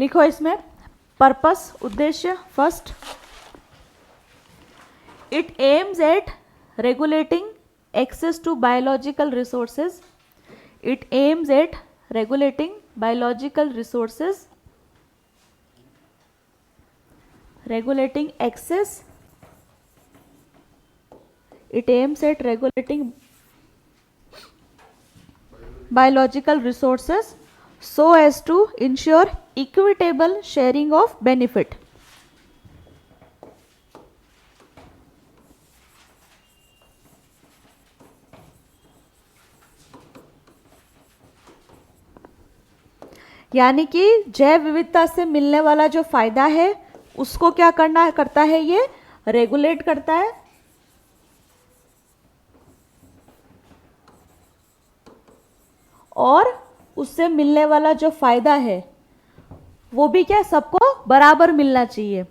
लिखो इसमें पर्पस, उद्देश्य। First, it aims at regulating access to biological resources. It aims at regulating biological resources, regulating access. It aims at regulating biological resources so as to ensure equitable sharing of benefit. यानी कि जैव विविधता से मिलने वाला जो फायदा है उसको क्या करता है, ये रेगुलेट करता है और उससे मिलने वाला जो फायदा है वो भी क्या सबको बराबर मिलना चाहिए।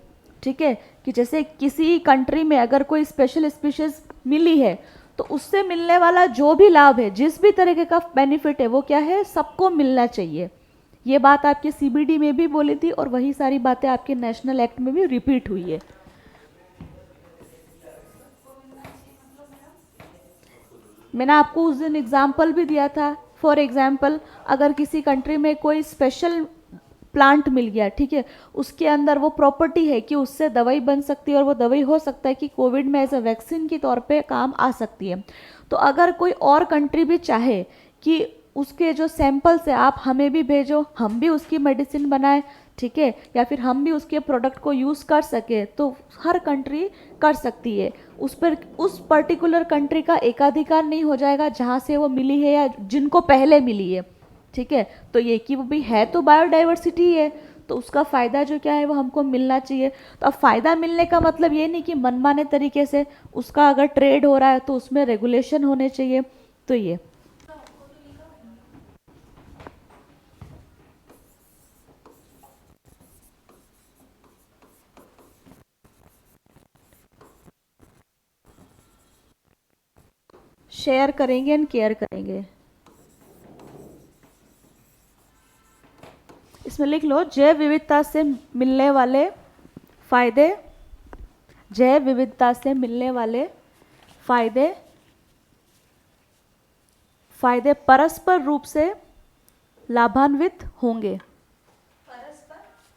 ठीक है, कि जैसे किसी कंट्री में अगर कोई स्पेशल स्पीशीज मिली है तो उससे मिलने वाला जो भी लाभ है, जिस भी तरीके का बेनिफिट है, वो क्या है, सबको मिलना चाहिए। ये बात आपके सीबीडी में भी बोली थी और वही सारी बातें आपके नेशनल एक्ट में भी रिपीट हुई है। मैंने आपको उस दिन एग्जाम्पल भी दिया था। फॉर एग्जाम्पल, अगर किसी कंट्री में कोई स्पेशल प्लांट मिल गया, ठीक है, उसके अंदर वो प्रॉपर्टी है कि उससे दवाई बन सकती है और वो दवाई हो सकता है कि कोविड में एज अ वैक्सीन के तौर पे काम आ सकती है। तो अगर कोई और कंट्री भी चाहे कि उसके जो सैंपल्स है आप हमें भी भेजो, हम भी उसकी मेडिसिन बनाएं, ठीक है, या फिर हम भी उसके प्रोडक्ट को यूज़ कर सके, तो हर कंट्री कर सकती है। उस पर उस पर्टिकुलर कंट्री का एकाधिकार नहीं हो जाएगा जहाँ से वो मिली है या जिनको पहले मिली है। ठीक है, तो ये कि वो भी है तो बायोडाइवर्सिटी है, तो उसका फ़ायदा जो क्या है वो हमको मिलना चाहिए। तो अब फ़ायदा मिलने का मतलब ये नहीं कि मनमाने तरीके से उसका अगर ट्रेड हो रहा है तो उसमें रेगुलेशन होने चाहिए। तो ये शेयर करेंगे एंड केयर करेंगे। इसमें लिख लो जैव विविधता से मिलने वाले फायदे, जैव विविधता से मिलने वाले फायदे फायदे परस्पर रूप से लाभान्वित होंगे,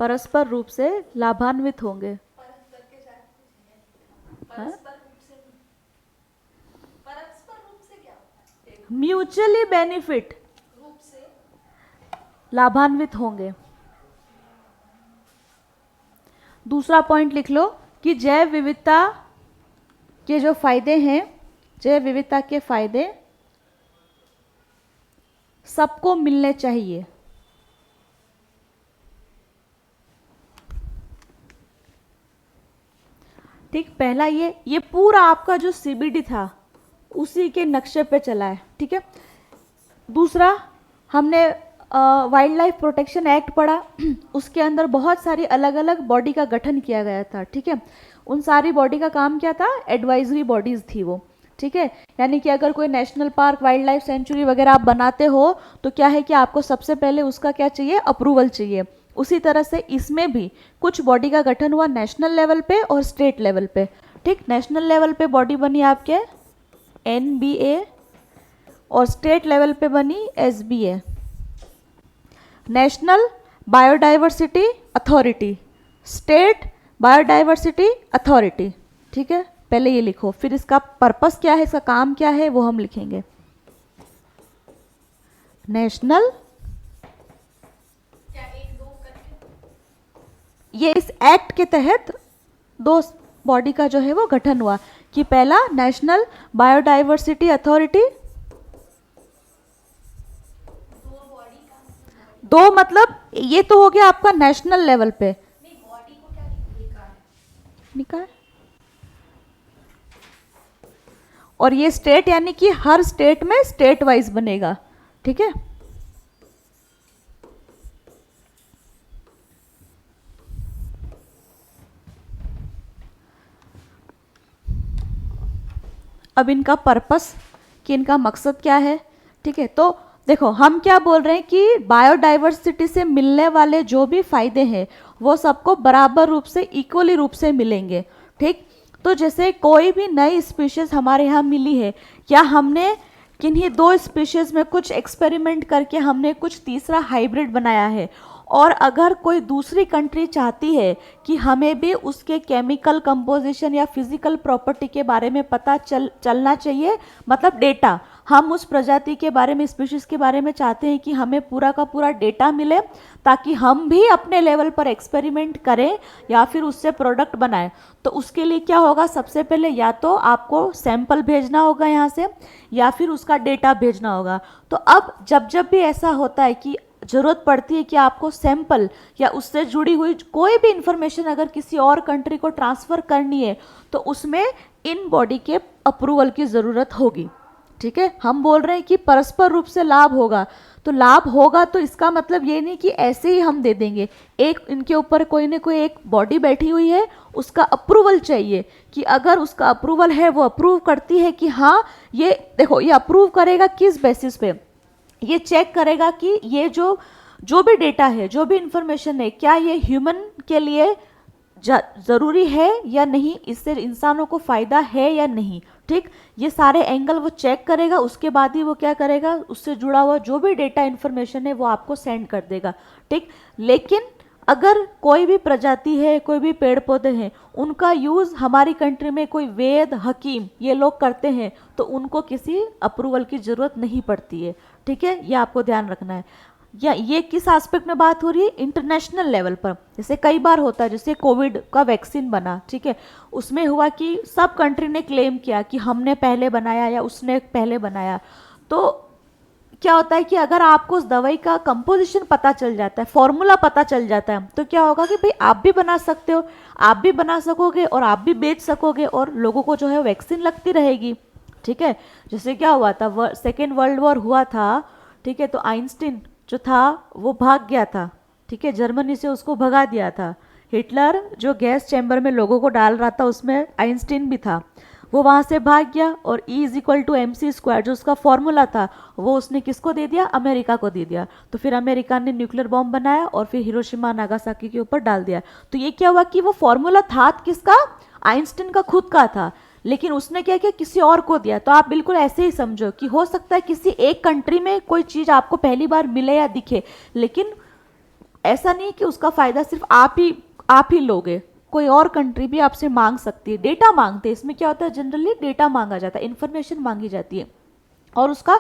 परस्पर रूप से लाभान्वित होंगे। म्यूचुअली बेनिफिट लाभान्वित होंगे। दूसरा पॉइंट लिख लो कि जैव विविधता के जो फायदे हैं, जैव विविधता के फायदे सबको मिलने चाहिए। ठीक, पहला ये पूरा आपका जो सीबीडी था उसी के नक्शे पे चला है। ठीक है, दूसरा हमने वाइल्ड लाइफ प्रोटेक्शन एक्ट पढ़ा, उसके अंदर बहुत सारी अलग अलग बॉडी का गठन किया गया था। ठीक है, उन सारी बॉडी का काम क्या था, एडवाइजरी बॉडीज थी वो। ठीक है, यानी कि अगर कोई national park, wild life sanctuary वगैरह आप बनाते हो तो क्या है कि आपको सबसे पहले उसका क्या चाहिए, अप्रूवल चाहिए। उसी तरह से इसमें भी कुछ बॉडी का गठन हुआ नेशनल लेवल पे और स्टेट लेवल पे। ठीक, नेशनल लेवल पे बॉडी बनी आपके NBA और स्टेट लेवल पे बनी SBA, national biodiversity authority, state biodiversity authority. ठीक है, पहले ये लिखो, फिर इसका पर्पस क्या है, इसका काम क्या है वो हम लिखेंगे। नेशनल, ये इस एक्ट के तहत दो बॉडी का जो है वो गठन हुआ कि पहला नेशनल बायोडाइवर्सिटी अथॉरिटी, दो मतलब ये तो हो गया आपका नेशनल लेवल पे। बॉडी को क्या लिखा है, और ये स्टेट यानी कि हर स्टेट में स्टेट वाइज बनेगा। ठीक है, अब इनका पर्पस कि इनका मकसद क्या है। ठीक है, तो देखो हम क्या बोल रहे हैं कि बायोडाइवर्सिटी से मिलने वाले जो भी फायदे हैं वो सबको बराबर रूप से इक्वली रूप से मिलेंगे, ठीक। तो जैसे कोई भी नई स्पीशीज हमारे यहाँ मिली है, या हमने किन्हीं दो स्पीशीज में कुछ एक्सपेरिमेंट करके हमने कुछ तीसरा हाइब्रिड बनाया है, और अगर कोई दूसरी कंट्री चाहती है कि हमें भी उसके केमिकल कंपोजिशन या फिजिकल प्रॉपर्टी के बारे में पता चलना चाहिए, मतलब डेटा, हम उस प्रजाति के बारे में, स्पीशीज के बारे में चाहते हैं कि हमें पूरा का पूरा डेटा मिले, ताकि हम भी अपने लेवल पर एक्सपेरिमेंट करें या फिर उससे प्रोडक्ट बनाएं। तो उसके लिए क्या होगा, सबसे पहले या तो आपको सैंपल भेजना होगा यहाँ से, या फिर उसका डेटा भेजना होगा। तो अब जब जब भी ऐसा होता है कि ज़रूरत पड़ती है कि आपको सैंपल या उससे जुड़ी हुई कोई भी इंफॉर्मेशन अगर किसी और कंट्री को ट्रांसफ़र करनी है, तो उसमें इन बॉडी के अप्रूवल की ज़रूरत होगी, ठीक है। हम बोल रहे हैं कि परस्पर रूप से लाभ होगा, तो लाभ होगा तो इसका मतलब ये नहीं कि ऐसे ही हम दे देंगे। एक इनके ऊपर कोई ना कोई एक बॉडी बैठी हुई है, उसका अप्रूवल चाहिए, कि अगर उसका अप्रूवल है, वो अप्रूव करती है कि हाँ ये देखो, ये अप्रूव करेगा किस बेसिस पे, ये चेक करेगा कि ये जो जो भी डेटा है, जो भी इंफॉर्मेशन है, क्या ये ह्यूमन के लिए ज़रूरी है या नहीं, इससे इंसानों को फ़ायदा है या नहीं, ठीक। ये सारे एंगल वो चेक करेगा, उसके बाद ही वो क्या करेगा, उससे जुड़ा हुआ जो भी डेटा इन्फॉर्मेशन है वो आपको सेंड कर देगा, ठीक। लेकिन अगर कोई भी प्रजाति है, कोई भी पेड़ पौधे हैं, उनका यूज़ हमारी कंट्री में कोई वैद हकीम ये लोग करते हैं, तो उनको किसी अप्रूवल की ज़रूरत नहीं पड़ती है, ठीक है। ये आपको ध्यान रखना है। या ये किस एस्पेक्ट में बात हो रही है, इंटरनेशनल लेवल पर। जैसे कई बार होता है, जैसे कोविड का वैक्सीन बना, ठीक है, उसमें हुआ कि सब कंट्री ने क्लेम किया कि हमने पहले बनाया या उसने पहले बनाया। तो क्या होता है कि अगर आपको उस दवाई का कंपोजिशन पता चल जाता है, फॉर्मूला पता चल जाता है, तो क्या होगा कि भाई आप भी बना सकते हो, आप भी बना सकोगे और आप भी बेच सकोगे, और लोगों को जो है वैक्सीन लगती रहेगी, ठीक है। जैसे क्या हुआ था, सेकेंड वर्ल्ड वॉर हुआ था, ठीक है, तो आइंस्टीन जो था वो भाग गया था, ठीक है, जर्मनी से उसको भगा दिया था। हिटलर जो गैस चैम्बर में लोगों को डाल रहा था, उसमें आइंस्टीन भी था, वो वहाँ से भाग गया, और E=mc² जो उसका फॉर्मूला था, वो उसने किसको दे दिया, अमेरिका को दे दिया। तो फिर अमेरिका ने न्यूक्लियर बॉम्ब बनाया और फिर हिरोशिमा नागासाकी के ऊपर डाल दिया। तो ये क्या हुआ कि वो फॉर्मूला था किसका, आइंस्टीन का खुद का था, लेकिन उसने क्या किया, किसी और को दिया। तो आप बिल्कुल ऐसे ही समझो कि हो सकता है किसी एक कंट्री में कोई चीज़ आपको पहली बार मिले या दिखे, लेकिन ऐसा नहीं कि उसका फ़ायदा सिर्फ आप ही लोगे, कोई और कंट्री भी आपसे मांग सकती है। डेटा मांगते हैं, इसमें क्या होता है, जनरली डेटा मांगा जाता है, इन्फॉर्मेशन मांगी जाती है, और उसका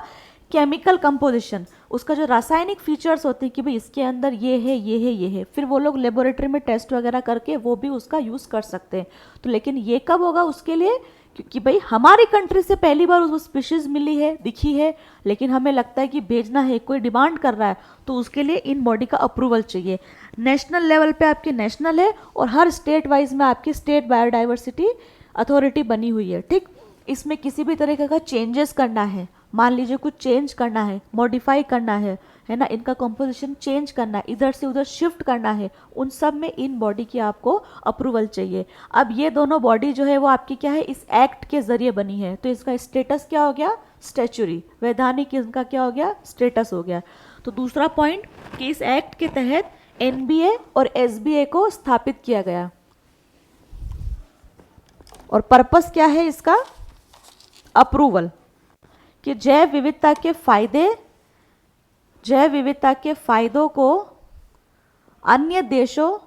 केमिकल कंपोजिशन, उसका जो रासायनिक फीचर्स होते हैं कि भाई इसके अंदर ये है, ये है, ये है, फिर वो लोग लेबोरेटरी में टेस्ट वगैरह करके वो भी उसका यूज़ कर सकते हैं। तो लेकिन ये कब होगा, उसके लिए क्योंकि भाई हमारी कंट्री से पहली बार उसको स्पीशीज़ मिली है, दिखी है, लेकिन हमें लगता है कि भेजना है, कोई डिमांड कर रहा है, तो उसके लिए इन बॉडी का अप्रूवल चाहिए। नेशनल लेवल पे आपकी नेशनल है, और हर स्टेट वाइज में आपकी स्टेट बायोडाइवर्सिटी अथॉरिटी बनी हुई है, ठीक। इसमें किसी भी तरीके का चेंजेस करना है, मान लीजिए कुछ चेंज करना है, मॉडिफाई करना है ना, इनका कंपोजिशन चेंज करना है, इधर से उधर शिफ्ट करना है, उन सब में इन बॉडी की आपको अप्रूवल चाहिए। अब ये दोनों बॉडी जो है वो आपकी क्या है, इस एक्ट के जरिए बनी है, तो इसका स्टेटस क्या हो गया, स्टैच्यूरी, वैधानिक इनका क्या हो गया, स्टेटस हो गया। तो दूसरा पॉइंट कि इस एक्ट के तहत एनबीए और एसबीए को स्थापित किया गया, और पर्पस क्या है इसका, अप्रूवल, कि जैव विविधता के फायदों को अन्य देशों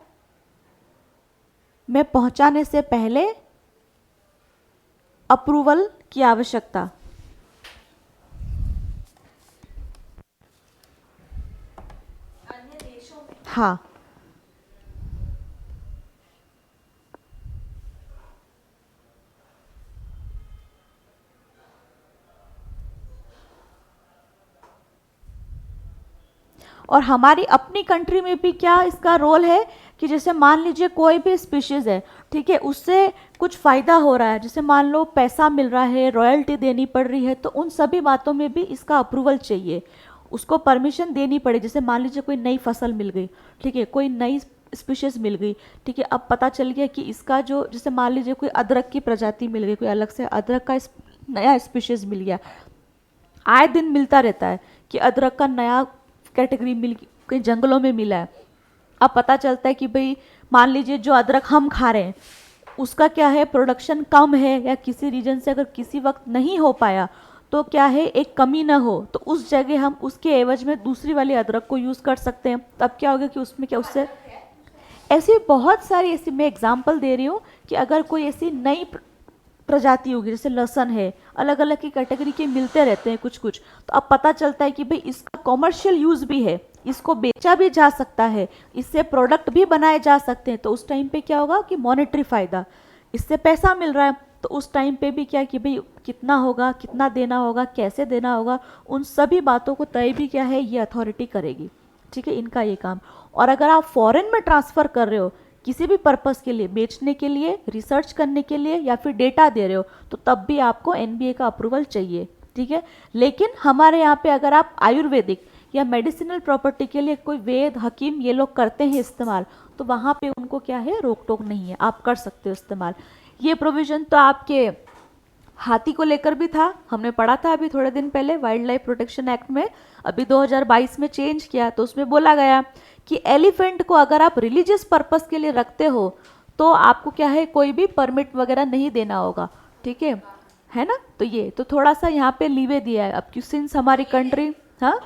में पहुंचाने से पहले अप्रूवल की आवश्यकता। अन्य देशों में, हाँ, और हमारी अपनी कंट्री में भी क्या इसका रोल है कि जैसे मान लीजिए कोई भी स्पीशीज़ है, ठीक है, उससे कुछ फ़ायदा हो रहा है, जैसे मान लो पैसा मिल रहा है, रॉयल्टी देनी पड़ रही है, तो उन सभी बातों में भी इसका अप्रूवल चाहिए, उसको परमिशन देनी पड़े। जैसे मान लीजिए कोई नई फसल मिल गई, ठीक है, कोई नई स्पीशीज़ मिल गई, ठीक है, अब पता चल गया कि इसका जो, जैसे मान लीजिए कोई अदरक की प्रजाति मिल गई, कोई अलग से अदरक का नया स्पीशीज़ मिल गया, आए दिन मिलता रहता है कि अदरक का नया कैटेगरी मिल कहीं जंगलों में मिला है। अब पता चलता है कि भाई मान लीजिए जो अदरक हम खा रहे हैं उसका क्या है, प्रोडक्शन कम है, या किसी रीजन से अगर किसी वक्त नहीं हो पाया तो क्या है, एक कमी ना हो, तो उस जगह हम उसके एवज में दूसरी वाली अदरक को यूज़ कर सकते हैं। तब क्या होगा कि उसमें क्या, उससे ऐसी बहुत सारी, ऐसी मैं एग्जांपल दे रही हूँ कि अगर कोई ऐसी नई प्रजाति होगी, जैसे लहसन है, अलग अलग की कैटेगरी के मिलते रहते हैं कुछ कुछ, तो अब पता चलता है कि भाई इसका कॉमर्शियल यूज भी है, इसको बेचा भी जा सकता है, इससे प्रोडक्ट भी बनाए जा सकते हैं, तो उस टाइम पे क्या होगा कि मॉनेटरी फायदा, इससे पैसा मिल रहा है, तो उस टाइम पे भी क्या कि भाई कितना होगा, कितना देना होगा, कैसे देना होगा, उन सभी बातों को तय भी क्या है, ये अथॉरिटी करेगी। ठीक है, इनका ये काम। और अगर आप फॉरेन में ट्रांसफर कर रहे हो किसी भी पर्पस के लिए, बेचने के लिए, रिसर्च करने के लिए, या फिर डेटा दे रहे हो, तो तब भी आपको एनबीए का अप्रूवल चाहिए। ठीक है, लेकिन हमारे यहाँ पे अगर आप आयुर्वेदिक या मेडिसिनल प्रॉपर्टी के लिए कोई वेद, हकीम ये लोग करते हैं इस्तेमाल, तो वहाँ पे उनको क्या है, रोक टोक नहीं है, आप कर सकते हो इस्तेमाल। ये प्रोविजन तो आपके हाथी को लेकर भी था, हमने पढ़ा था अभी थोड़े दिन पहले वाइल्ड लाइफ प्रोटेक्शन एक्ट में, अभी 2022 में चेंज किया, तो उसमें बोला गया कि एलिफेंट को अगर आप रिलीजियस पर्पस के लिए रखते हो तो आपको क्या है, कोई भी परमिट वगैरह नहीं देना होगा। ठीक है ना, तो ये तो थोड़ा सा यहाँ पे लीवे दिया है। अब क्यों, सिंस हमारी कंट्री, हाँ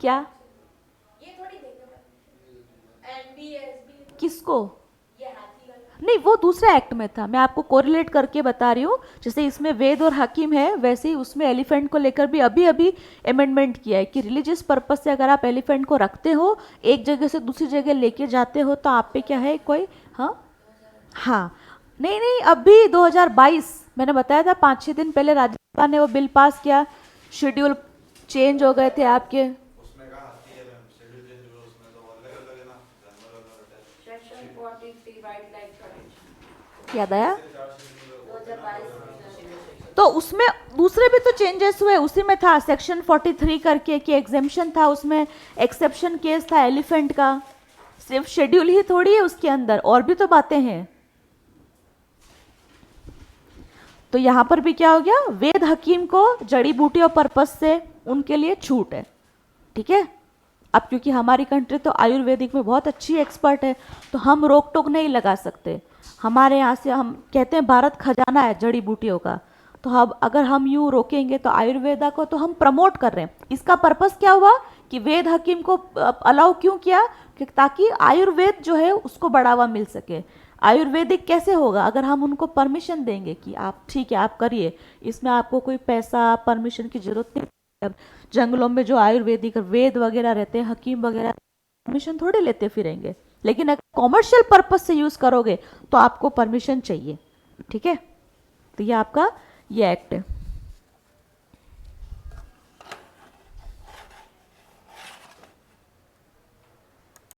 क्या, किसको, नहीं वो दूसरे एक्ट में था, मैं आपको कोरिलेट करके बता रही हूँ। जैसे इसमें वेद और हकीम है, वैसे ही उसमें एलिफेंट को लेकर भी अभी अभी अमेंडमेंट किया है कि रिलीजियस पर्पज से अगर आप एलिफेंट को रखते हो, एक जगह से दूसरी जगह लेके जाते हो, तो आप पे क्या है कोई, हाँ हाँ, नहीं नहीं, अभी 2022 मैंने बताया था, 5-6 दिन पहले राज्यसभा ने वो बिल पास किया, शेड्यूल चेंज हो गए थे आपके। याद आया, तो उसमें दूसरे भी तो चेंजेस हुए, उसी में था सेक्शन 43 करके कि एग्जेम्पशन था, उसमें एक्सेप्शन केस था एलिफेंट का, सिर्फ शेड्यूल ही थोड़ी है उसके अंदर, और भी तो बातें हैं। तो यहां पर भी क्या हो गया, वेद हकीम को जड़ी बूटियों पर्पस से उनके लिए छूट है। ठीक है, अब क्योंकि हमारी कंट्री तो आयुर्वेदिक में बहुत अच्छी एक्सपर्ट है, तो हम रोक टोक नहीं लगा सकते। हमारे यहाँ से हम कहते हैं भारत खजाना है जड़ी बूटियों का, तो अब अगर हम यूं रोकेंगे तो आयुर्वेदा को तो हम प्रमोट कर रहे हैं। इसका पर्पस क्या हुआ कि वेद हकीम को अलाउ क्यों किया, कि ताकि आयुर्वेद जो है उसको बढ़ावा मिल सके। आयुर्वेदिक कैसे होगा, अगर हम उनको परमिशन देंगे कि आप ठीक है आप करिए, इसमें आपको कोई पैसा परमिशन की जरूरत नहीं। अब जंगलों में जो आयुर्वेदिक वेद वगैरह रहते हैं, हकीम वगैरह, परमिशन थोड़े लेते फिरेंगे, लेकिन अगर कॉमर्शियल पर्पज से यूज करोगे तो आपको परमिशन चाहिए। ठीक है, तो ये आपका ये एक्ट है।